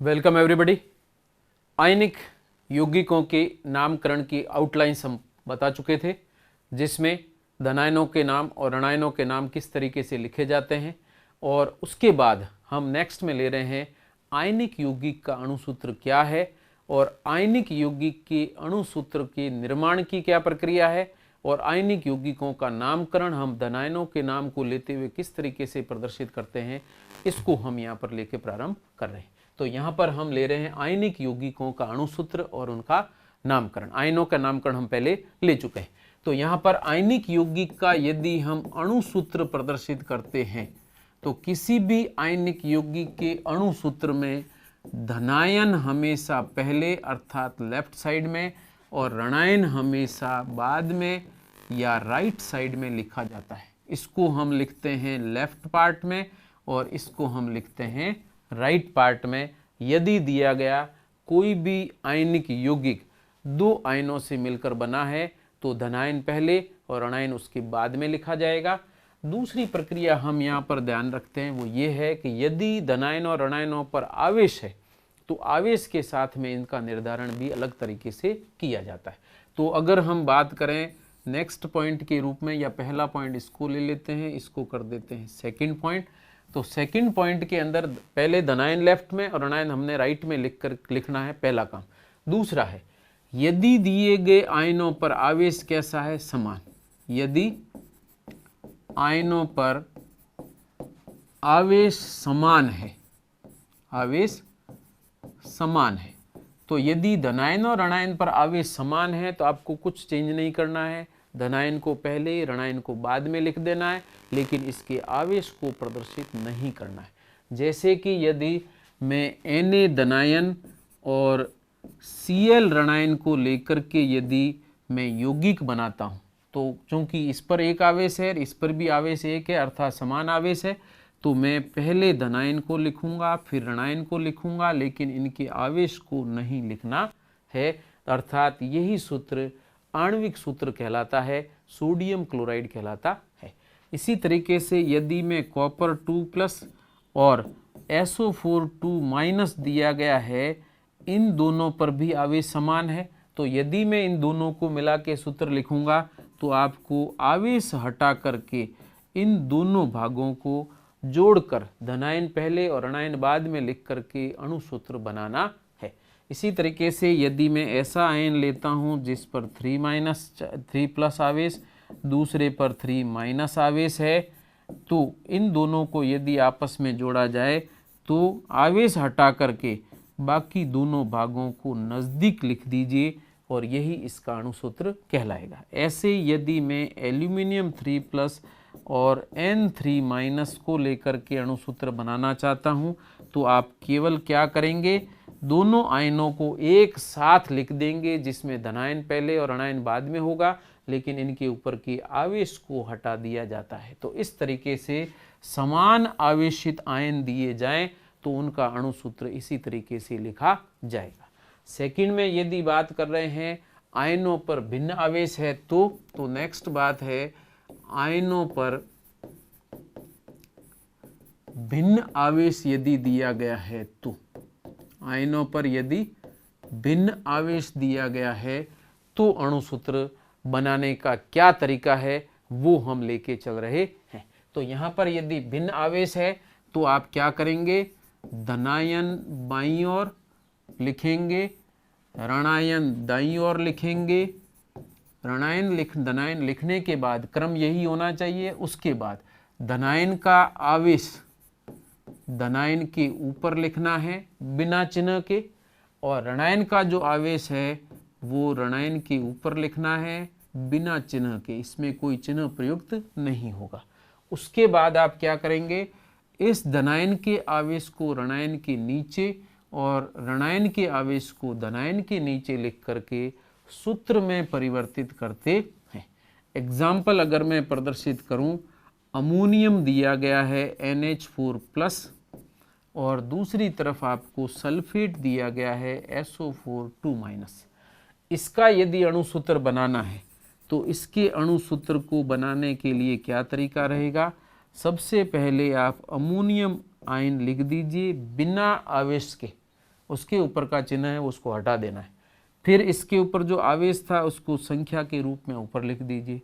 Welcome everybody. आयनिक यौगिकों के नामकरण की आउटलाइंस हम बता चुके थे, जिसमें धनायनों के नाम और ऋणायनों के नाम किस तरीके से लिखे जाते हैं। और उसके बाद हम नेक्स्ट में ले रहे हैं आयनिक यौगिक का अणुसूत्र क्या है और आयनिक यौगिक के अणुसूत्र के निर्माण की क्या प्रक्रिया है और आयनिक यौगिकों का नामकरण हम धनायनों के नाम को लेते हुए किस तरीके से प्रदर्शित करते हैं, इसको हम यहाँ पर लेके प्रारंभ कर रहे हैं। तो यहाँ पर हम ले रहे हैं आयनिक यौगिकों का अणुसूत्र और उनका नामकरण। आयनों का नामकरण हम पहले ले चुके हैं। तो यहाँ पर आयनिक यौगिक का यदि हम अणुसूत्र प्रदर्शित करते हैं तो किसी भी आयनिक यौगिक के अणुसूत्र में धनायन हमेशा पहले अर्थात लेफ्ट साइड में और ऋणायन हमेशा बाद में या राइट साइड में लिखा जाता है। इसको हम लिखते हैं लेफ्ट पार्ट में और इसको हम लिखते हैं राइट पार्ट में। यदि दिया गया कोई भी आयनिक यौगिक दो आयनों से मिलकर बना है तो धनायन पहले और ऋणायन उसके बाद में लिखा जाएगा। दूसरी प्रक्रिया हम यहाँ पर ध्यान रखते हैं वो ये है कि यदि धनायन और ऋणायनों पर आवेश है तो आवेश के साथ में इनका निर्धारण भी अलग तरीके से किया जाता है। तो अगर हम बात करें नेक्स्ट पॉइंट के रूप में, या पहला पॉइंट इसको ले लेते हैं, इसको कर देते हैं सेकंड पॉइंट। तो सेकंड पॉइंट के अंदर पहले धनायन लेफ्ट में और ऋणायन हमने राइट में लिखना है, पहला काम। दूसरा है यदि दिए गए आयनों पर आवेश कैसा है, समान। यदि आयनों पर आवेश समान है, आवेश समान है, तो यदि धनायन और ऋणायन पर आवेश समान है तो आपको कुछ चेंज नहीं करना है। धनायन को पहले ऋणायन को बाद में लिख देना है, लेकिन इसके आवेश को प्रदर्शित नहीं करना है। जैसे कि यदि मैं Na धनायन और Cl ऋणायन को लेकर के यदि मैं यौगिक बनाता हूँ तो चूंकि इस पर एक आवेश है, इस पर भी आवेश एक है, अर्थात समान आवेश है, तो मैं पहले धनायन को लिखूंगा फिर ऋणायन को लिखूंगा, लेकिन इनके आवेश को नहीं लिखना है। अर्थात यही सूत्र आणविक सूत्र कहलाता है, सोडियम क्लोराइड कहलाता है। इसी तरीके से यदि मैं कॉपर 2+ और SO4 2- दिया गया है, इन दोनों पर भी आवेश समान है, तो यदि मैं इन दोनों को मिला के सूत्र लिखूंगा तो आपको आवेश हटा करके इन दोनों भागों को जोड़कर धनायन पहले और ऋणायन बाद में लिख करके अणुसूत्र बनाना है। इसी तरीके से यदि मैं ऐसा आयन लेता हूं जिस पर 3+ आवेश, दूसरे पर 3- आवेश है, तो इन दोनों को यदि आपस में जोड़ा जाए तो आवेश हटा करके बाकी दोनों भागों को नज़दीक लिख दीजिए और यही इसका अणुसूत्र कहलाएगा। ऐसे यदि मैं एल्यूमिनियम 3+ और N3- को लेकर के अणुसूत्र बनाना चाहता हूं तो आप केवल क्या करेंगे, दोनों आयनों को एक साथ लिख देंगे जिसमें धनायन पहले और ऋणायन बाद में होगा, लेकिन इनके ऊपर के आवेश को हटा दिया जाता है। तो इस तरीके से समान आवेशित आयन दिए जाएं तो उनका अणुसूत्र इसी तरीके से लिखा जाएगा। सेकंड में यदि बात कर रहे हैं आयनों पर भिन्न आवेश है तो नेक्स्ट बात है आयनों पर भिन्न आवेश यदि दिया गया है तो आयनों पर यदि भिन्न आवेश दिया गया है तो अणुसूत्र बनाने का क्या तरीका है वो हम लेके चल रहे हैं। तो यहाँ पर यदि भिन्न आवेश है तो आप क्या करेंगे, धनायन बाईं ओर लिखेंगे, ऋणायन दाईं ओर लिखेंगे। धनायन लिखने के बाद क्रम यही होना चाहिए। उसके बाद धनायन का आवेश धनायन के ऊपर लिखना है बिना चिन्ह के, और ऋणायन का जो आवेश है वो ऋणायन के ऊपर लिखना है बिना चिन्ह के, इसमें कोई चिन्ह प्रयुक्त नहीं होगा। उसके बाद आप क्या करेंगे, इस धनायन के आवेश को ऋणायन के नीचे और ऋणायन के आवेश को धनायन के नीचे लिख करके सूत्र में परिवर्तित करते हैं। एग्जाम्पल अगर मैं प्रदर्शित करूं, अमोनियम दिया गया है NH4+ और दूसरी तरफ आपको सल्फेट दिया गया है SO4 2-। इसका यदि अणुसूत्र बनाना है तो इसके अणुसूत्र को बनाने के लिए क्या तरीका रहेगा, सबसे पहले आप अमोनियम आयन लिख दीजिए बिना आवेश के, उसके ऊपर का चिन्ह है उसको हटा देना है। फिर इसके ऊपर जो आवेश था उसको संख्या के रूप में ऊपर लिख दीजिए।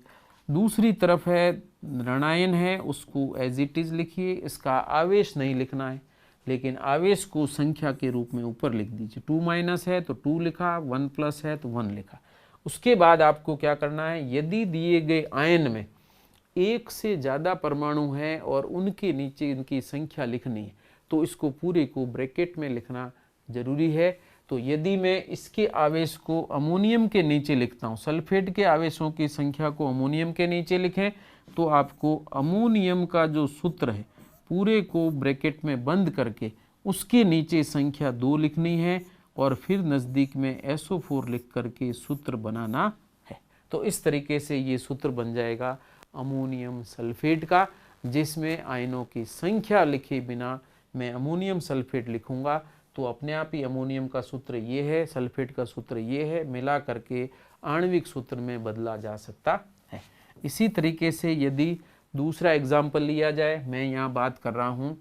दूसरी तरफ है ऋणायन है, उसको एज इट इज लिखिए, इसका आवेश नहीं लिखना है लेकिन आवेश को संख्या के रूप में ऊपर लिख दीजिए। 2 माइनस है तो 2 लिखा, 1 प्लस है तो 1 लिखा। उसके बाद आपको क्या करना है, यदि दिए गए आयन में एक से ज़्यादा परमाणु हैं और उनके नीचे इनकी संख्या लिखनी है तो इसको पूरे को ब्रैकेट में लिखना जरूरी है। तो यदि मैं इसके आवेश को अमोनियम के नीचे लिखता हूँ, सल्फेट के आवेशों की संख्या को अमोनियम के नीचे लिखें तो आपको अमोनियम का जो सूत्र है पूरे को ब्रैकेट में बंद करके उसके नीचे संख्या 2 लिखनी है और फिर नज़दीक में SO4 लिख करके सूत्र बनाना है। तो इस तरीके से ये सूत्र बन जाएगा अमोनियम सल्फेट का, जिसमें आयनों की संख्या लिखे बिना मैं अमोनियम सल्फेट लिखूंगा तो अपने आप ही अमोनियम का सूत्र ये है, सल्फेट का सूत्र ये है, मिला करके आणविक सूत्र में बदला जा सकता है। इसी तरीके से यदि दूसरा एग्जाम्पल लिया जाए, मैं यहाँ बात कर रहा हूँ,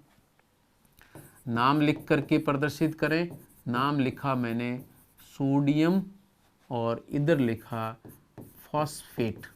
नाम लिख करके प्रदर्शित करें। नाम लिखा मैंने सोडियम और इधर लिखा फॉस्फेट।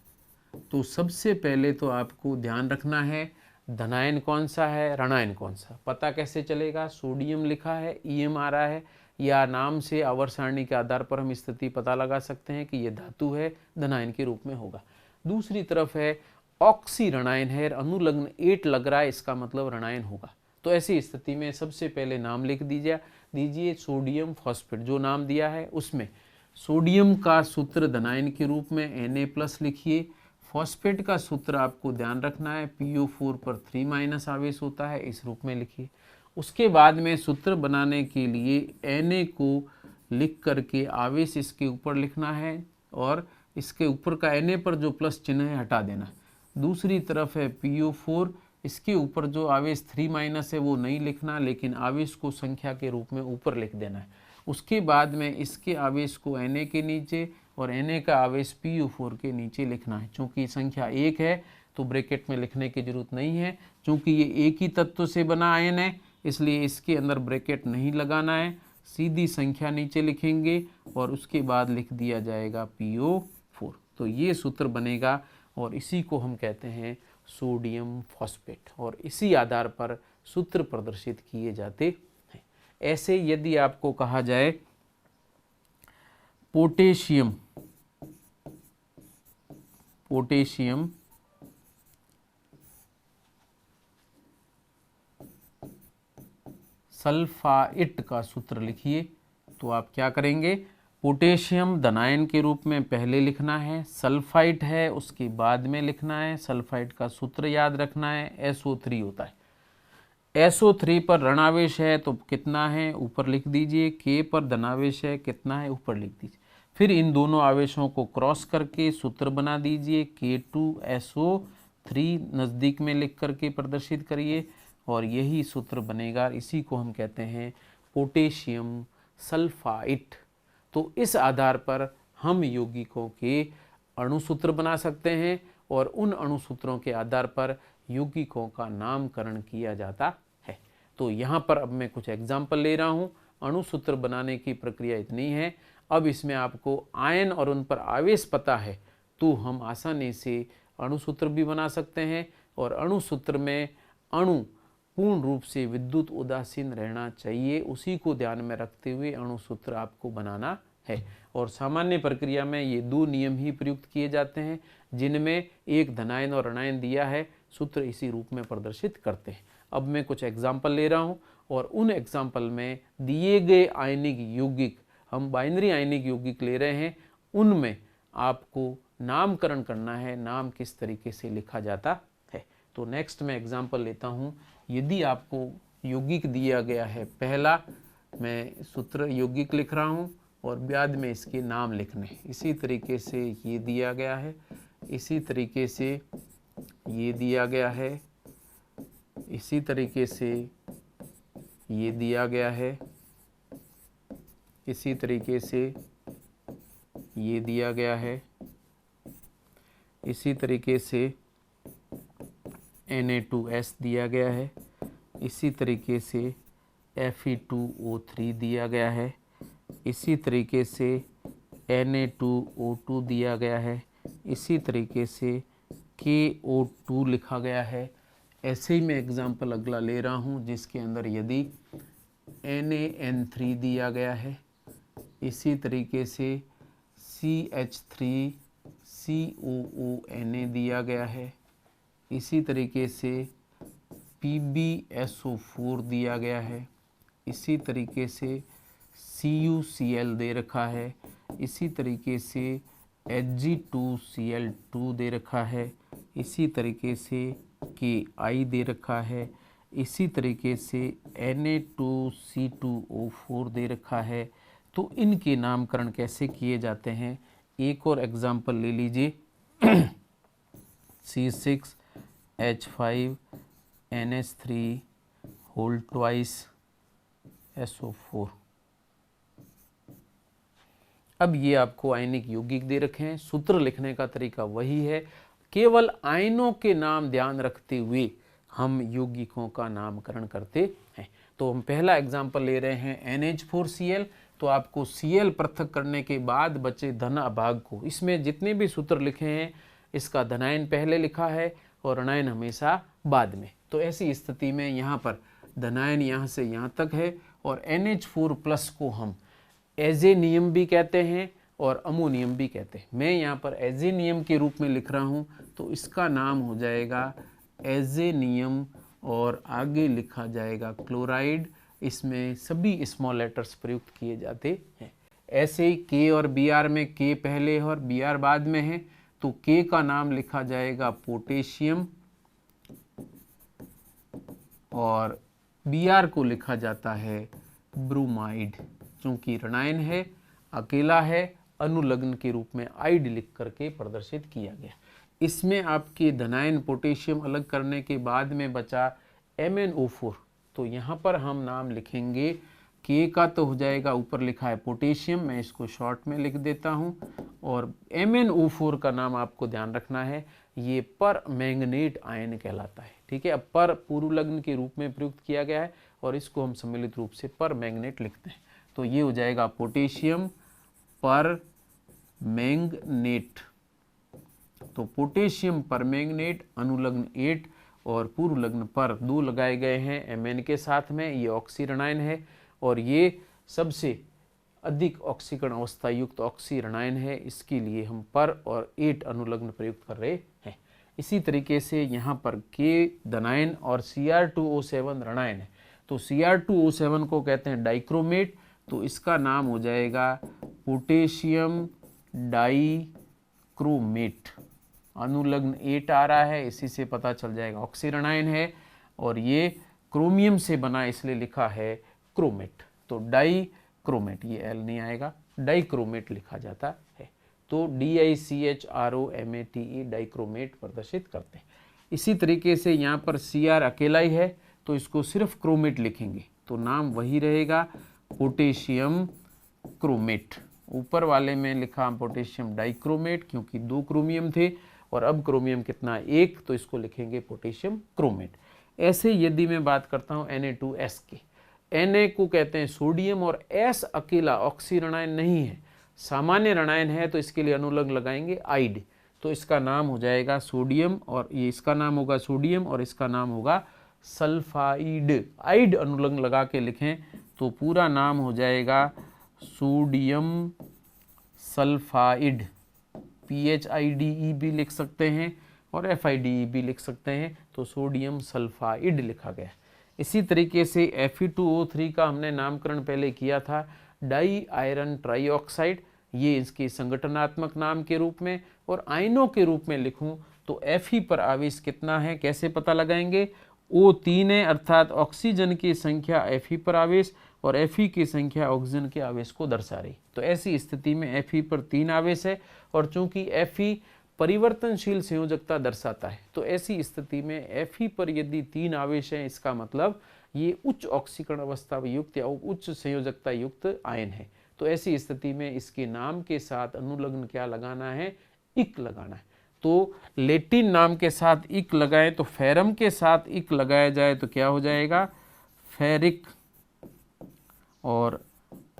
तो सबसे पहले तो आपको ध्यान रखना है धनायन कौन सा है, ऋणायन कौन सा। पता कैसे चलेगा, सोडियम लिखा है, EM आ रहा है, या नाम से आवर्त सारणी के आधार पर हम स्थिति पता लगा सकते हैं कि ये धातु है, धनायन के रूप में होगा। दूसरी तरफ है ऑक्सी ऋणायन है, अनुलग्न 8 लग रहा है, इसका मतलब ऋणायन होगा। तो ऐसी स्थिति में सबसे पहले नाम लिख दीजिए सोडियम फॉस्फेट। जो नाम दिया है उसमें सोडियम का सूत्र धनायन के रूप में Na+ लिखिए। फॉस्फेट का सूत्र आपको ध्यान रखना है, PO4 पर 3- आवेश होता है, इस रूप में लिखिए। उसके बाद में सूत्र बनाने के लिए Na को लिख करके आवेश इसके ऊपर लिखना है और इसके ऊपर का Na पर जो प्लस चिन्ह है हटा देना। दूसरी तरफ है PO4, इसके ऊपर जो आवेश 3- है वो नहीं लिखना लेकिन आवेश को संख्या के रूप में ऊपर लिख देना है। उसके बाद में इसके आवेश को Na के नीचे और Na का आवेश PO4 के नीचे लिखना है। चूंकि संख्या 1 है तो ब्रैकेट में लिखने की जरूरत नहीं है, चूंकि ये एक ही तत्व से बना आयन है इसलिए इसके अंदर ब्रैकेट नहीं लगाना है, सीधी संख्या नीचे लिखेंगे और उसके बाद लिख दिया जाएगा PO4। तो ये सूत्र बनेगा और इसी को हम कहते हैं सोडियम फॉस्फेट और इसी आधार पर सूत्र प्रदर्शित किए जाते हैं। ऐसे यदि आपको कहा जाए पोटेशियम सल्फाइट का सूत्र लिखिए तो आप क्या करेंगे, पोटेशियम धनायन के रूप में पहले लिखना है, सल्फाइट है उसके बाद में लिखना है। सल्फाइट का सूत्र याद रखना है, SO3 होता है। SO3 पर ऋणावेश है तो कितना है ऊपर लिख दीजिए, K पर धनावेश है कितना है ऊपर लिख दीजिए। फिर इन दोनों आवेशों को क्रॉस करके सूत्र बना दीजिए, K2SO3 नज़दीक में लिख करके प्रदर्शित करिए और यही सूत्र बनेगा। इसी को हम कहते हैं पोटेशियम सल्फाइट। तो इस आधार पर हम यौगिकों के अणुसूत्र बना सकते हैं और उन अणुसूत्रों के आधार पर यौगिकों का नामकरण किया जाता है। तो यहाँ पर अब मैं कुछ एग्जाम्पल ले रहा हूँ। अणुसूत्र बनाने की प्रक्रिया इतनी है। अब इसमें आपको आयन और उन पर आवेश पता है तो हम आसानी से अणुसूत्र भी बना सकते हैं और अणुसूत्र में अणु पूर्ण रूप से विद्युत उदासीन रहना चाहिए, उसी को ध्यान में रखते हुए अणुसूत्र आपको बनाना है। और सामान्य प्रक्रिया में ये 2 नियम ही प्रयुक्त किए जाते हैं जिनमें एक धनायन और ऋणायन दिया है, सूत्र इसी रूप में प्रदर्शित करते हैं। अब मैं कुछ एग्जाम्पल ले रहा हूँ और उन एग्जाम्पल में दिए गए आयनिक यौगिक, हम बाइनरी आयनिक यौगिक ले रहे हैं, उनमें आपको नामकरण करना है, नाम किस तरीके से लिखा जाता है। तो नेक्स्ट मैं एग्जाम्पल लेता हूँ। यदि आपको यौगिक दिया गया है, पहला मैं सूत्र यौगिक लिख रहा हूँ और बाद में इसके नाम लिखने, इसी तरीके से ये दिया गया है, इसी तरीके से ये दिया गया है, इसी तरीके से ये दिया गया है, इसी तरीके से ये दिया गया है, इसी तरीके से Na2S दिया गया है, इसी तरीके से Fe2O3 दिया गया है। इसी तरीके से Na2O2 दिया गया है। इसी तरीके से KO2 लिखा गया है। ऐसे ही मैं एग्जाम्पल अगला ले रहा हूँ जिसके अंदर यदि NaN3 दिया गया है, इसी तरीके से CH3COONA दिया गया है, इसी तरीके से PbSO4 दिया गया है, इसी तरीके से CuCl दे रखा है, इसी तरीके से Hg2Cl2 दे रखा है, इसी तरीके से Ki दे रखा है, इसी तरीके से Na2C2O4 दे रखा है। तो इनके नामकरण कैसे किए जाते हैं, एक और एग्जाम्पल ले लीजिए। C6H5NH3 whole twice SO4। अब ये आपको आयनिक यौगिक दे रखे हैं। सूत्र लिखने का तरीका वही है, केवल आयनों के नाम ध्यान रखते हुए हम यौगिकों का नामकरण करते हैं। तो हम पहला एग्जाम्पल ले रहे हैं NH4Cl। तो आपको Cl पृथक करने के बाद बचे धन अभाग को, इसमें जितने भी सूत्र लिखे हैं इसका धनायन पहले लिखा है और ऋणायन हमेशा बाद में। तो ऐसी स्थिति में यहाँ पर धनायन यहाँ से यहाँ तक है और NH4+ को हम एजेनियम भी कहते हैं और अमोनियम भी कहते हैं। मैं यहाँ पर एजेनियम के रूप में लिख रहा हूँ, तो इसका नाम हो जाएगा एजेनियम और आगे लिखा जाएगा क्लोराइड। इसमें सभी स्मॉल लेटर्स प्रयुक्त किए जाते हैं। ऐसे ही के और Br में के पहले और Br बाद में है, तो के का नाम लिखा जाएगा पोटेशियम और Br को लिखा जाता है ब्रोमाइड। चूंकि ऋणायन है, अकेला है, अनुलग्न के रूप में आइड लिख करके प्रदर्शित किया गया। इसमें आपके धनायन पोटेशियम अलग करने के बाद में बचा MnO4। तो यहाँ पर हम नाम लिखेंगे, के का तो हो जाएगा, ऊपर लिखा है पोटेशियम, मैं इसको शॉर्ट में लिख देता हूँ। और MnO4 का नाम आपको ध्यान रखना है, ये पर मैंगनेट आयन कहलाता है। ठीक है, अब पर पूर्वलग्न के रूप में प्रयुक्त किया गया है और इसको हम सम्मिलित रूप से पर मैंगनेट लिखते हैं। तो ये हो जाएगा पोटेशियम पर मैंगनेट। तो पोटेशियम पर मैंगनेट अनुलग्न 8 और पूर्वलग्न पर 2 लगाए गए हैं Mn के साथ में। ये ऑक्सी ऋणायन है और ये सबसे अधिक ऑक्सीकरण अवस्था युक्त ऑक्सी ऋणायन है, इसके लिए हम पर और 8 अनुलग्न प्रयुक्त कर रहे हैं। इसी तरीके से यहाँ पर के धनायन और Cr2O7 ऋणायन है। तो Cr2O7 को कहते हैं डाइक्रोमेट, तो इसका नाम हो जाएगा पोटेशियम डाइक्रोमेट। अनुलग्न 8 आ रहा है, इसी से पता चल जाएगा ऑक्सी ऋणायन है और ये क्रोमियम से बना इसलिए लिखा है क्रोमेट। तो डाइक्रोमेट, ये एल नहीं आएगा, डाइक्रोमेट लिखा जाता है। तो DiCHROMATE डाइक्रोमेट प्रदर्शित करते हैं। इसी तरीके से यहाँ पर Cr अकेला ही है, तो इसको सिर्फ क्रोमेट लिखेंगे, तो नाम वही रहेगा पोटेशियम क्रोमेट। ऊपर वाले में लिखा पोटेशियम डाइक्रोमेट क्योंकि 2 क्रोमियम थे और अब क्रोमियम कितना, 1, तो इसको लिखेंगे पोटेशियम क्रोमेट। ऐसे यदि मैं बात करता हूँ Na2S की, Na को कहते हैं सोडियम और S अकेला ऑक्सी ऋणायन नहीं है, सामान्य ऋणायन है, तो इसके लिए अनुलग्न लगाएंगे आइड। तो इसका नाम हो जाएगा सोडियम और ये इसका नाम होगा सोडियम और इसका नाम होगा सल्फाइड। आइड अनुलग्न लगा के लिखें तो पूरा नाम हो जाएगा सोडियम सल्फाइड। PHIDE भी लिख सकते हैं और FIDE भी लिख सकते हैं, तो सोडियम सल्फाइड लिखा गया। इसी तरीके से Fe2O3 का हमने नामकरण पहले किया था डाई आयरन ट्राईऑक्साइड, ये इसके संगठनात्मक नाम के रूप में। और आयनों के रूप में लिखूं तो Fe पर आवेश कितना है, कैसे पता लगाएंगे, O3 है, अर्थात ऑक्सीजन की संख्या Fe पर आवेश और Fe की संख्या ऑक्सीजन के आवेश को दर्शा रही। तो ऐसी स्थिति में Fe पर 3 आवेश है और चूंकि Fe परिवर्तनशील संयोजकता दर्शाता है, तो ऐसी स्थिति में Fe पर यदि 3 आवेश हैं, इसका मतलब ये उच्च ऑक्सीकरण अवस्था युक्त या उच्च संयोजकता युक्त आयन है। तो ऐसी स्थिति में इसके नाम के साथ अनुलग्न क्या लगाना है, इक लगाना है। तो लेटिन नाम के साथ इक लगाएं, तो फेरम के साथ इक लगाया जाए तो क्या हो जाएगा, फेरिक और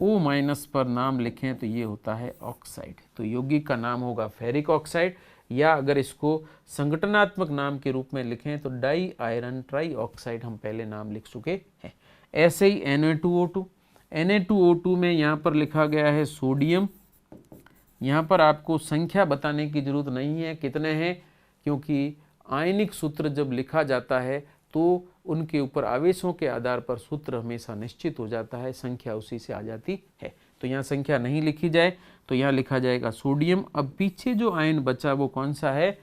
O माइनस पर नाम लिखें तो ये होता है ऑक्साइड। तो यौगिक का नाम होगा फेरिक ऑक्साइड, या अगर इसको संगठनात्मक नाम के रूप में लिखें तो डाई आयरन ट्राई ऑक्साइड हम पहले नाम लिख चुके हैं। ऐसे ही Na2O2, Na2O2 में यहाँ पर लिखा गया है सोडियम। यहाँ पर आपको संख्या बताने की जरूरत नहीं है कितने हैं, क्योंकि आयनिक सूत्र जब लिखा जाता है तो उनके ऊपर आवेशों के आधार पर सूत्र हमेशा निश्चित हो जाता है, संख्या उसी से आ जाती है। तो यहाँ संख्या नहीं लिखी जाए तो यहाँ लिखा जाएगा सोडियम। अब पीछे जो आयन बचा वो कौन सा है,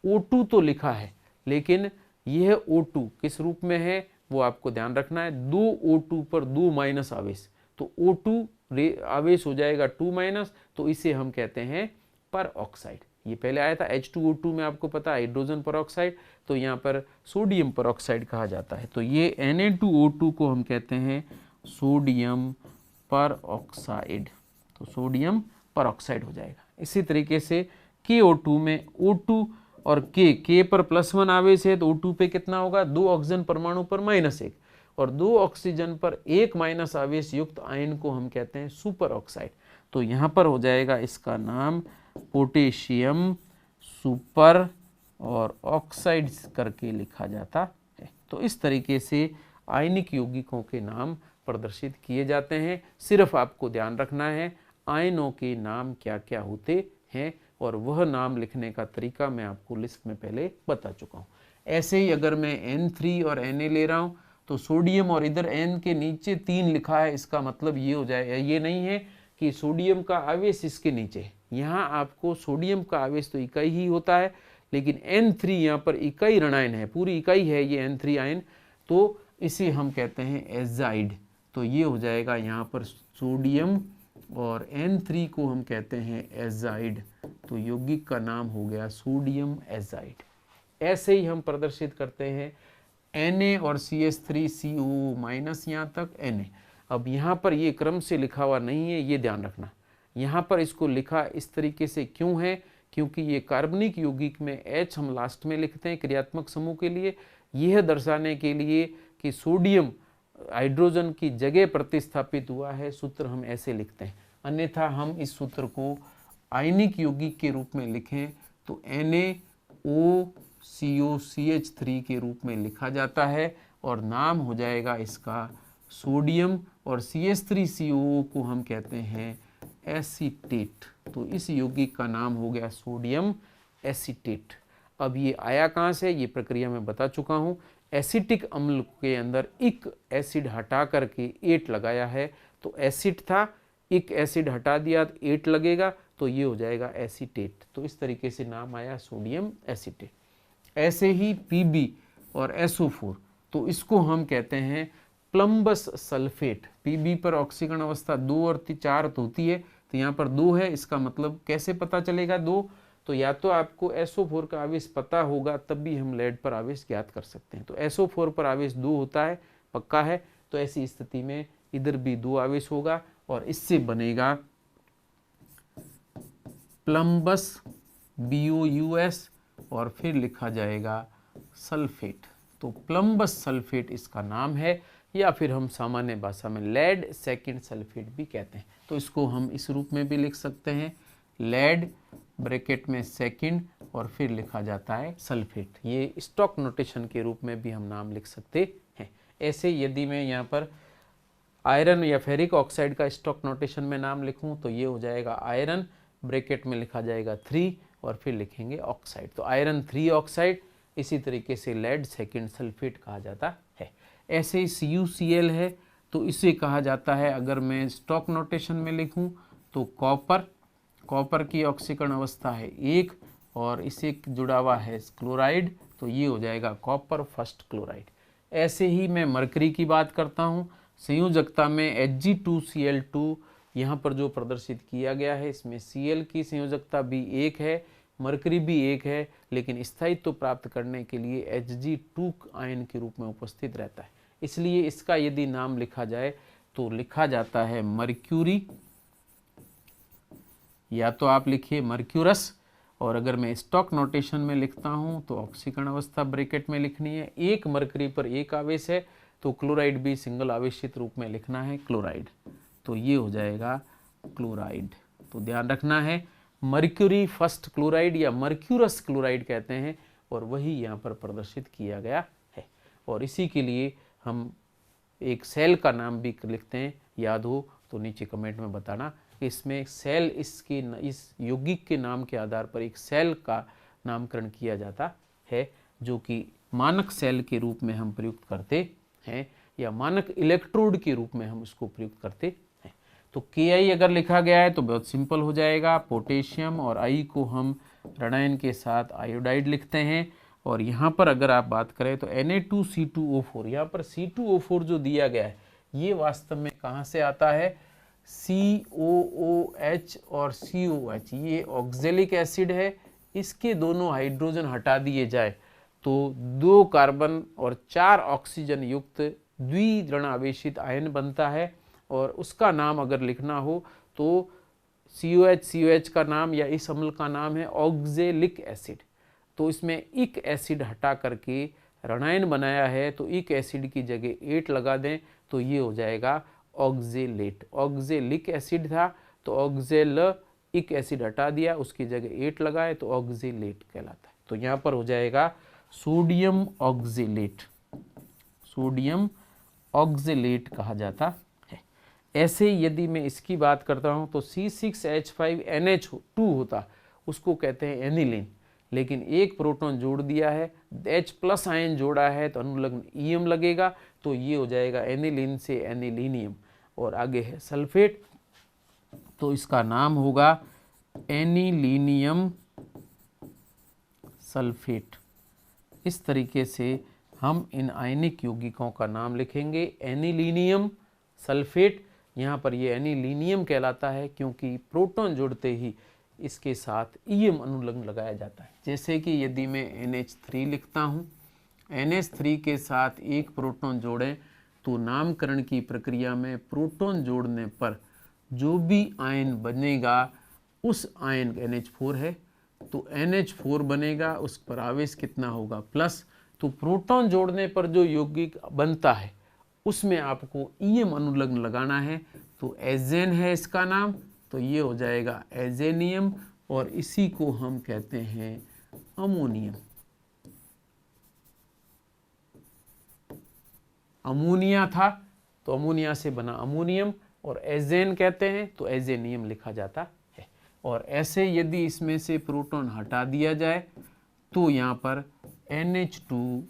O2 तो लिखा है, लेकिन यह O2 किस रूप में है वो आपको ध्यान रखना है। 2 O2 पर 2 माइनस आवेश, तो O2 आवेश हो जाएगा 2 माइनस, तो इसे हम कहते हैं पर ऑक्साइड। ये पहले आया था H2O2 में, आपको पता है हाइड्रोजन पर ऑक्साइड, तो यहाँ पर सोडियम पर ऑक्साइड कहा जाता है। तो ये Na2O2 को हम कहते हैं सोडियम पर ऑक्साइड, तो सोडियम पर ऑक्साइड हो जाएगा। इसी तरीके से KO2 में O2 और K पर +1 आवेश है, तो O2 पे कितना होगा, 2 ऑक्सीजन परमाणु पर -1, और 2 ऑक्सीजन पर 1 माइनस आवेश युक्त आयन को हम कहते हैं सुपर ऑक्साइड। तो यहाँ पर हो जाएगा इसका नाम पोटेशियम सुपर और ऑक्साइड करके लिखा जाता है। तो इस तरीके से आयनिक यौगिकों के नाम प्रदर्शित किए जाते हैं। सिर्फ आपको ध्यान रखना है आयनों के नाम क्या क्या होते हैं, और वह नाम लिखने का तरीका मैं आपको लिस्ट में पहले बता चुका हूँ। ऐसे ही अगर मैं N3 और Na ले रहा हूँ तो सोडियम, और इधर N के नीचे 3 लिखा है, इसका मतलब ये हो जाएगा, ये नहीं है कि सोडियम का आवेश इसके नीचे, यहाँ आपको सोडियम का आवेश तो इकाई ही होता है, लेकिन N3 यहाँ पर इकाई ऋणायन है, पूरी इकाई है ये N3 आयन, तो इसे हम कहते हैं एजाइड। तो ये हो जाएगा यहाँ पर सोडियम, और N3 को हम कहते हैं एजाइड, तो यौगिक का नाम हो गया सोडियम एजाइड। ऐसे ही हम प्रदर्शित करते हैं Na और CH3CO माइनस यहाँ तक Na। अब यहाँ पर ये क्रम से लिखा हुआ नहीं है, ये ध्यान रखना। यहाँ पर इसको लिखा इस तरीके से क्यों है, क्योंकि ये कार्बनिक यौगिक में H हम लास्ट में लिखते हैं क्रियात्मक समूह के लिए, यह दर्शाने के लिए कि सोडियम हाइड्रोजन की जगह प्रतिस्थापित हुआ है, सूत्र हम ऐसे लिखते हैं। अन्यथा हम इस सूत्र को आयनिक यौगिक के रूप में लिखें तो NaOCOCH3 के रूप में लिखा जाता है, और नाम हो जाएगा इसका सोडियम, और CH3CO को हम कहते हैं एसीटेट। तो इस यौगिक का नाम हो गया सोडियम एसीटेट। अब ये आया कहाँ से, ये प्रक्रिया मैं बता चुका हूँ। एसिटिक अम्ल के अंदर इक एसिड हटा करके एट लगाया है, तो एसिड था, इक एसिड हटा दिया तो एट लगेगा, तो ये हो जाएगा एसीटेट। तो इस तरीके से नाम आया सोडियम एसीटेट। ऐसे ही Pb और SO4, तो इसको हम कहते हैं प्लम्बस सल्फेट। Pb पर ऑक्सीकरण अवस्था 2 और 4 तो होती है, तो यहाँ पर 2 है, इसका मतलब कैसे पता चलेगा 2, तो या तो आपको SO4 का आवेश पता होगा तब भी हम लेड पर आवेश ज्ञात कर सकते हैं। तो SO4 पर आवेश 2 होता है, पक्का है, तो ऐसी स्थिति में इधर भी 2 आवेश होगा, और इससे बनेगा प्लम्बस BOUS, और फिर लिखा जाएगा सल्फेट। तो प्लम्बस सल्फेट इसका नाम है, या फिर हम सामान्य भाषा में लेड सेकंड सल्फेट भी कहते हैं। तो इसको हम इस रूप में भी लिख सकते हैं, लेड ब्रैकेट में सेकंड और फिर लिखा जाता है सल्फेट। ये स्टॉक नोटेशन के रूप में भी हम नाम लिख सकते हैं। ऐसे यदि मैं यहाँ पर आयरन या फेरिक ऑक्साइड का स्टॉक नोटेशन में नाम लिखूं तो ये हो जाएगा आयरन, ब्रैकेट में लिखा जाएगा 3 और फिर लिखेंगे ऑक्साइड, तो आयरन 3 ऑक्साइड। इसी तरीके से लेड सेकंड सल्फेट कहा जाता है। ऐसे ही CuCl है, तो इसे कहा जाता है, अगर मैं स्टॉक नोटेशन में लिखूं तो कॉपर की ऑक्सीकरण अवस्था है 1 और इसे जुड़ा हुआ है क्लोराइड, तो ये हो जाएगा कॉपर फर्स्ट क्लोराइड। ऐसे ही मैं मरकरी की बात करता हूँ, संयोजकता में Hg2Cl2 यहाँ पर जो प्रदर्शित किया गया है, इसमें Cl की संयोजकता भी 1 है, मरकरी भी 1 है, लेकिन स्थायित्व प्राप्त करने के लिए Hg2 आयन के रूप में उपस्थित रहता है। इसलिए इसका यदि नाम लिखा जाए तो लिखा जाता है मर्क्यूरी, या तो आप लिखिए मर्क्यूरस, और अगर मैं स्टॉक नोटेशन में लिखता हूं तो ऑक्सीकरण अवस्था ब्रैकेट में लिखनी है। 1 मरकरी पर 1 आवेश है, तो क्लोराइड भी सिंगल आवेशित रूप में लिखना है क्लोराइड, तो ये हो जाएगा क्लोराइड। तो ध्यान रखना है मर्क्यूरी फर्स्ट क्लोराइड या मर्क्यूरस क्लोराइड कहते हैं, और वही यहाँ पर प्रदर्शित किया गया है। और इसी के लिए हम एक सेल का नाम भी लिखते हैं, याद हो तो नीचे कमेंट में बताना। इसमें सेल इस यौगिक के नाम के आधार पर एक सेल का नामकरण किया जाता है, जो कि मानक सेल के रूप में हम प्रयुक्त करते हैं या मानक इलेक्ट्रोड के रूप में हम उसको प्रयुक्त करते हैं। तो Ki अगर लिखा गया है तो बहुत सिंपल हो जाएगा, पोटेशियम और I को हम ऋणायन के साथ आयोडाइड लिखते हैं। और यहाँ पर अगर आप बात करें तो Na2C2O4, यहाँ पर C2O4 जो दिया गया है ये वास्तव में कहाँ से आता है, COOH और COH, ये ऑक्जेलिक एसिड है। इसके दोनों हाइड्रोजन हटा दिए जाए तो 2 कार्बन और 4 ऑक्सीजन युक्त द्विऋण आवेशित आयन बनता है। और उसका नाम अगर लिखना हो तो COH का नाम या इस अम्ल का नाम है ऑक्जेलिक एसिड। तो इसमें इक एसिड हटा करके ऋणायन बनाया है, तो इक एसिड की जगह 8 लगा दें तो ये हो जाएगा ऑक्जेलेट। ऑक्जेलिक एसिड था तो ऑक्जेलिक एसिड हटा दिया, उसकी जगह 8 लगाए तो ऑक्जेलेट कहलाता है। तो यहाँ पर हो जाएगा सोडियम ऑक्जेलेट, सोडियम ऑक्जेलेट कहा जाता है। ऐसे यदि मैं इसकी बात करता हूँ तो C6H5NH2 होता, उसको कहते हैं एनिलीन, लेकिन एक प्रोटॉन जोड़ दिया है, H+ आयन जोड़ा है तो अनुलग्न ईएम लगेगा, तो ये हो जाएगा एनिलीन से एनिलीनियम। और आगे है सल्फेट, तो इसका नाम होगा एनिलीनियम सल्फेट। इस तरीके से हम इन आयनिक यौगिकों का नाम लिखेंगे, एनिलीनियम सल्फेट। यहाँ पर ये एनिलीनियम कहलाता है क्योंकि प्रोटॉन जुड़ते ही इसके साथ ईएम अनुलग्न लगाया जाता है। जैसे कि यदि मैं NH3 लिखता हूँ, NH3 के साथ एक प्रोटॉन जोड़ें तो नामकरण की प्रक्रिया में प्रोटॉन जोड़ने पर जो भी आयन बनेगा उस आयन NH4 है तो NH4 बनेगा, उस पर आवेश कितना होगा प्लस। तो प्रोटॉन जोड़ने पर जो यौगिक बनता है उसमें आपको ईएम अनुलग्न लगाना है, तो एजेन है इसका नाम, तो ये हो जाएगा एजेनियम। और इसी को हम कहते हैं अमोनियम। अमोनिया था तो अमोनिया से बना अमोनियम, और एजेन कहते हैं तो एजेनियम लिखा जाता है। और ऐसे यदि इसमें से प्रोटॉन हटा दिया जाए तो यहाँ पर NH2-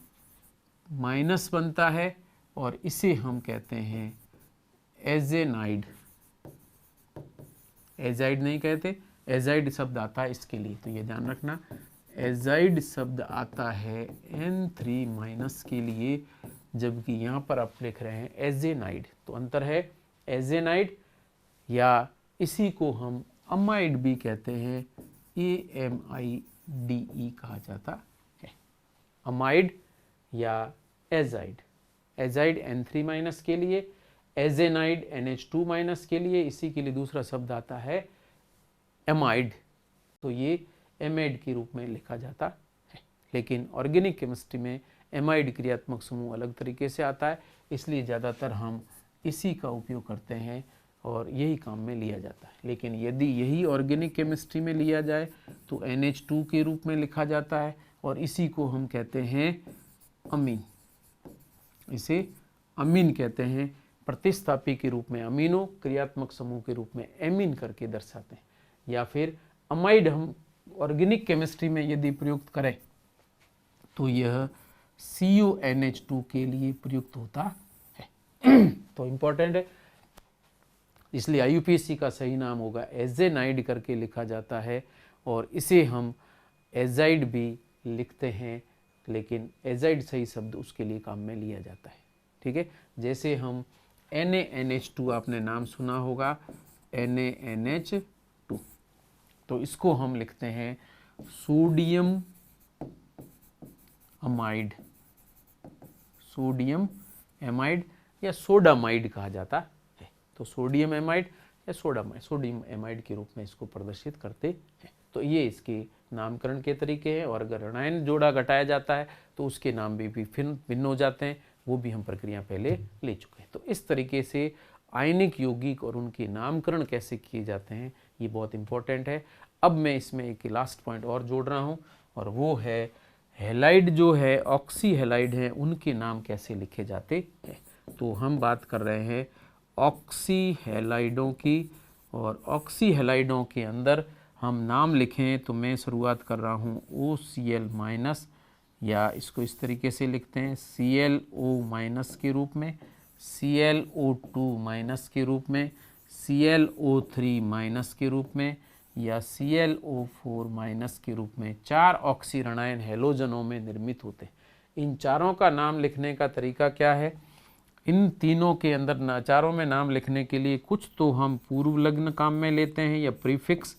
बनता है, और इसे हम कहते हैं एजेनाइड। एजाइड नहीं कहते, एजाइड शब्द आता है इसके लिए, तो ये ध्यान रखना, एजाइड शब्द आता है N3- के लिए, जबकि यहाँ पर आप लिख रहे हैं एजेनाइड, तो अंतर है एजेनाइड। या इसी को हम अमाइड भी कहते हैं, AMIDE कहा जाता है, अमाइड या एजाइड। एजाइड N3- के लिए, एजेनाइड NH2- के लिए, इसी के लिए दूसरा शब्द आता है एमाइड, तो ये एमाइड के रूप में लिखा जाता है। लेकिन ऑर्गेनिक केमिस्ट्री में एमाइड क्रियात्मक समूह अलग तरीके से आता है, इसलिए ज़्यादातर हम इसी का उपयोग करते हैं और यही काम में लिया जाता है। लेकिन यदि यही ऑर्गेनिक केमिस्ट्री में लिया जाए तो NH2 के रूप में लिखा जाता है, और इसी को हम कहते हैं अमीन। इसे अमीन कहते हैं, प्रतिस्थापी के रूप में अमीनो, क्रियात्मक समूह के रूप में एमीन करके दर्शाते हैं। या फिर अमाइड हम ऑर्गेनिक केमिस्ट्री में यदि प्रयुक्त करें तो यह CONH2 के लिए प्रयुक्त होता है। तो इम्पोर्टेंट है, इसलिए IUPAC का सही नाम होगा एजेनाइड करके लिखा जाता है, और इसे हम एजाइड भी लिखते हैं, लेकिन एजाइड सही शब्द उसके लिए काम में लिया जाता है। ठीक है, जैसे हम NaNH2 आपने नाम सुना होगा, NaNH2, तो इसको हम लिखते हैं सोडियम अमाइड, सोडियम एमाइड या सोडामाइड कहा जाता है। तो सोडियम एमाइड या सोडियम एमाइड के रूप में इसको प्रदर्शित करते हैं। तो ये इसके नामकरण के तरीके हैं, और अगर ऋणायन जोड़ा घटाया जाता है तो उसके नाम भी फिर भिन्न हो जाते हैं। वो भी हम प्रक्रिया पहले ले चुके हैं। तो इस तरीके से आयनिक यौगिक और उनके नामकरण कैसे किए जाते हैं ये बहुत इंपॉर्टेंट है। अब मैं इसमें एक लास्ट पॉइंट और जोड़ रहा हूँ और वो है हैलाइड जो है, ऑक्सी हैलाइड हैं, उनके नाम कैसे लिखे जाते हैं। तो हम बात कर रहे हैं ऑक्सी हैलाइडों की, और ऑक्सी हैलाइडों के अंदर हम नाम लिखें तो मैं शुरुआत कर रहा हूँ OCl माइनस, या इसको इस तरीके से लिखते हैं ClO माइनस के रूप में, ClO2 माइनस के रूप में, ClO3 माइनस के रूप में, या ClO4 माइनस के रूप में। 4 ऑक्सी ऋणायन हैलोजनों में निर्मित होते हैं। इन चारों का नाम लिखने का तरीका क्या है? इन तीनों के अंदर चारों में नाम लिखने के लिए कुछ तो हम पूर्व लग्न काम में लेते हैं या प्रीफिक्स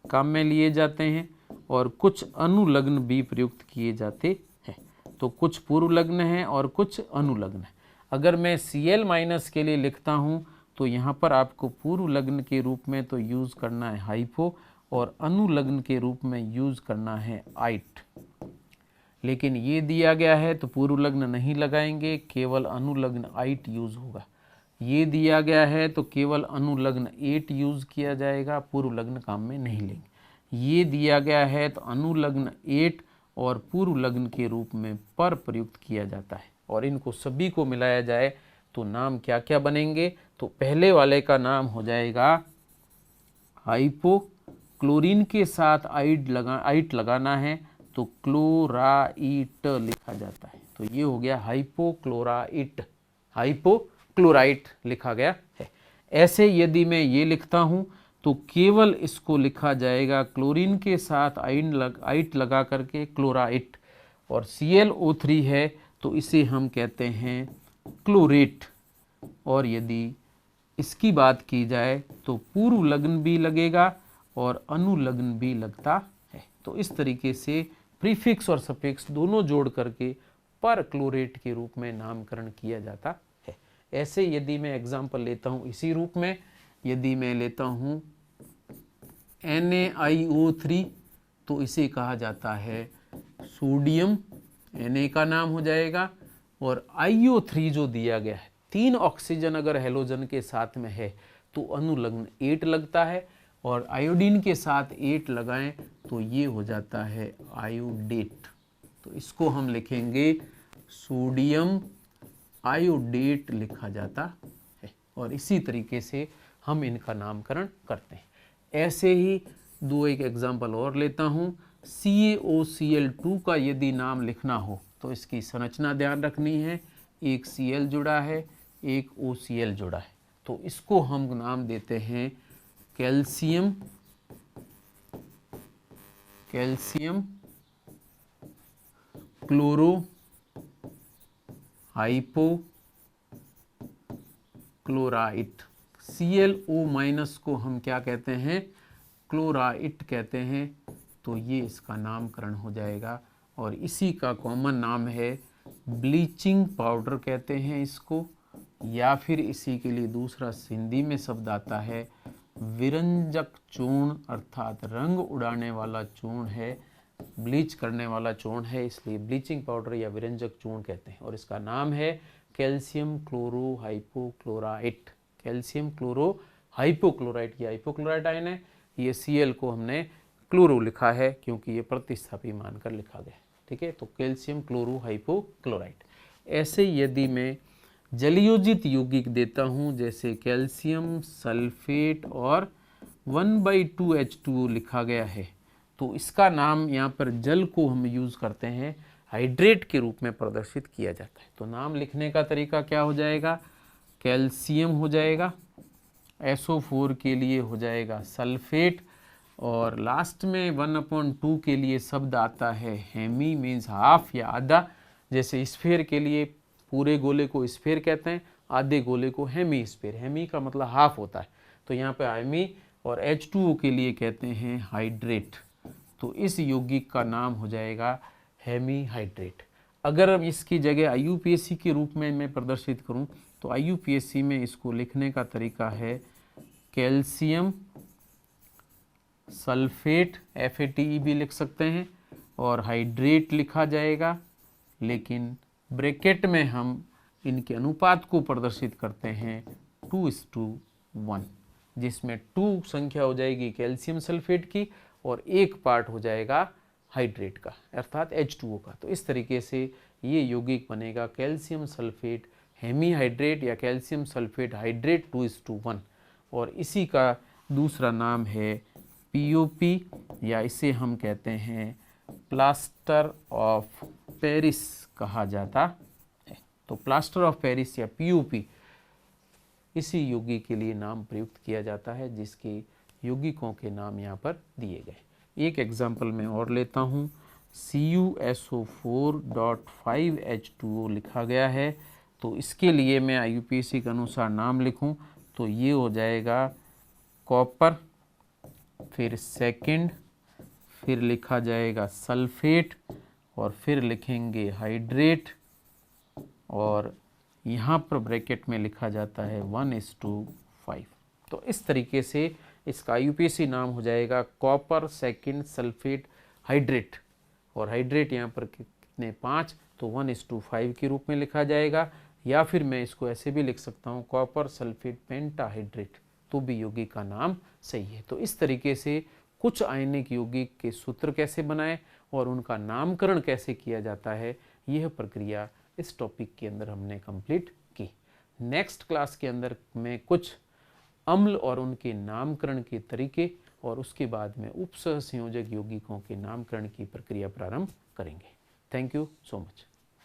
काम में लिए जाते हैं, और कुछ अनुलग्न भी प्रयुक्त किए जाते हैं। तो कुछ पूर्व लग्न हैं और कुछ अनुलग्न हैं। अगर मैं Cl माइनस के लिए लिखता हूँ तो यहाँ पर आपको पूर्व लग्न के रूप में तो यूज़ करना है हाइपो, और अनुलग्न के रूप में यूज़ करना है आइट। लेकिन ये दिया गया है तो पूर्व लग्न नहीं लगाएंगे, केवल अनुलग्न आइट यूज़ होगा। ये दिया गया है तो केवल अनुलग्न 8 यूज़ किया जाएगा, पूर्व लग्न काम में नहीं लेंगे। ये दिया गया है तो अनुलग्न 8 और पूर्व लग्न के रूप में पर प्रयुक्त किया जाता है, और इनको सभी को मिलाया जाए तो नाम क्या क्या बनेंगे? तो पहले वाले का नाम हो जाएगा हाइपो, क्लोरीन के साथ आइट लगाना है तो क्लोराइट लिखा जाता है। तो ये हो गया हाइपोक्लोराइट, हाइपोक्लोराइट लिखा गया है। ऐसे यदि मैं ये लिखता हूँ तो केवल इसको लिखा जाएगा क्लोरीन के साथ आइट लगा करके क्लोराइट, और ClO3 है तो इसे हम कहते हैं क्लोरेट। और यदि इसकी बात की जाए तो पूर्व लग्न भी लगेगा और अनुलग्न भी लगता है। तो इस तरीके से प्रीफिक्स और सफिक्स दोनों जोड़ करके पर क्लोरेट के रूप में नामकरण किया जाता है। ऐसे यदि मैं एग्जाम्पल लेता हूँ इसी रूप में, यदि मैं लेता हूँ NaIO3 तो इसे कहा जाता है सोडियम, Na का नाम हो जाएगा, और IO3 जो दिया गया है, 3 ऑक्सीजन अगर हेलोजन के साथ में है तो अनुलग्न 8 लगता है, और आयोडीन के साथ 8 लगाएं तो ये हो जाता है आयोडेट। तो इसको हम लिखेंगे सोडियम आयोडेट लिखा जाता है, और इसी तरीके से हम इनका नामकरण करते हैं। ऐसे ही एक एग्जाम्पल और लेता हूँ। CaOCl2 का यदि नाम लिखना हो तो इसकी संरचना ध्यान रखनी है। एक Cl जुड़ा है, एक OCl जुड़ा है, तो इसको हम नाम देते हैं calcium chloro hypochlorite. ClO minus को हम क्या कहते हैं? क्लोराइट कहते हैं। तो ये इसका नामकरण हो जाएगा, और इसी का कॉमन नाम है ब्लीचिंग पाउडर कहते हैं इसको, या फिर इसी के लिए दूसरा हिंदी में शब्द आता है विरंजक चूर्ण, अर्थात रंग उड़ाने वाला चूर्ण है, ब्लीच करने वाला चूर्ण है, इसलिए ब्लीचिंग पाउडर या विरंजक चूर्ण कहते हैं। और इसका नाम है calcium chloro hypochlorite. Calcium chloro hypochlorite, ये हाइपोक्लोराइट आयन है। ये Cl को हमने क्लोरो लिखा है क्योंकि ये प्रतिस्थापी मानकर लिखा गया है। ठीक है, तो कैल्शियम क्लोरो हाइपोक्लोराइट। ऐसे यदि मैं जलयोजित यौगिक देता हूँ, जैसे कैल्शियम सल्फेट और 1/2 H2O लिखा गया है, तो इसका नाम यहाँ पर जल को हम यूज़ करते हैं हाइड्रेट के रूप में प्रदर्शित किया जाता है। तो नाम लिखने का तरीका क्या हो जाएगा? कैल्शियम हो जाएगा, SO4 के लिए हो जाएगा सल्फेट, और लास्ट में 1/2 के लिए शब्द आता है हेमी, मीन्स हाफ या आधा। जैसे स्फीयर के लिए पूरे गोले को स्फीयर कहते हैं, आधे गोले को हेमी स्फीयर। हेमी का मतलब हाफ होता है, तो यहाँ पे हेमी, और H2O के लिए कहते हैं हाइड्रेट। तो इस यौगिक का नाम हो जाएगा हेमी हाइड्रेट। अगर अब इसकी जगह IUPAC के रूप में मैं प्रदर्शित करूं तो IUPAC में इसको लिखने का तरीका है कैल्शियम सल्फेट, FATE भी लिख सकते हैं, और हाइड्रेट लिखा जाएगा, लेकिन ब्रैकेट में हम इनके अनुपात को प्रदर्शित करते हैं 2:1, जिसमें 2 संख्या हो जाएगी कैल्शियम सल्फेट की और 1 पार्ट हो जाएगा हाइड्रेट का अर्थात H2O का। तो इस तरीके से ये यौगिक बनेगा कैल्शियम सल्फेट हेमीहाइड्रेट या कैल्शियम सल्फेट हाइड्रेट 2:1, और इसी का दूसरा नाम है POP या इसे हम कहते हैं प्लास्टर ऑफ पेरिस कहा जाता है। तो प्लास्टर ऑफ पेरिस या POP इसी यौगिक के लिए नाम प्रयुक्त किया जाता है, जिसके यौगिकों के नाम यहाँ पर दिए गए। एक एग्जाम्पल मैं और लेता हूँ, CuSO4.5H2O लिखा गया है। तो इसके लिए मैं IUPAC के अनुसार नाम लिखूँ तो ये हो जाएगा कॉपर, फिर सेकंड, फिर लिखा जाएगा सल्फेट और फिर लिखेंगे हाइड्रेट, और यहाँ पर ब्रैकेट में लिखा जाता है 1:5। तो इस तरीके से इसका IUPAC नाम हो जाएगा कॉपर सेकंड सल्फेट हाइड्रेट, और हाइड्रेट यहाँ पर कितने 5, तो 1:5 के रूप में लिखा जाएगा। या फिर मैं इसको ऐसे भी लिख सकता हूँ कॉपर सल्फेट पेंटाहाइड्रेट, तो भी यौगिक का नाम सही है। तो इस तरीके से कुछ आयनिक यौगिक के सूत्र कैसे बनाएं और उनका नामकरण कैसे किया जाता है, यह प्रक्रिया इस टॉपिक के अंदर हमने कंप्लीट की। नेक्स्ट क्लास के अंदर मैं कुछ अम्ल और उनके नामकरण के तरीके और उसके बाद में उपसहसंयोजक यौगिकों के नामकरण की प्रक्रिया प्रारंभ करेंगे। Thank you so much.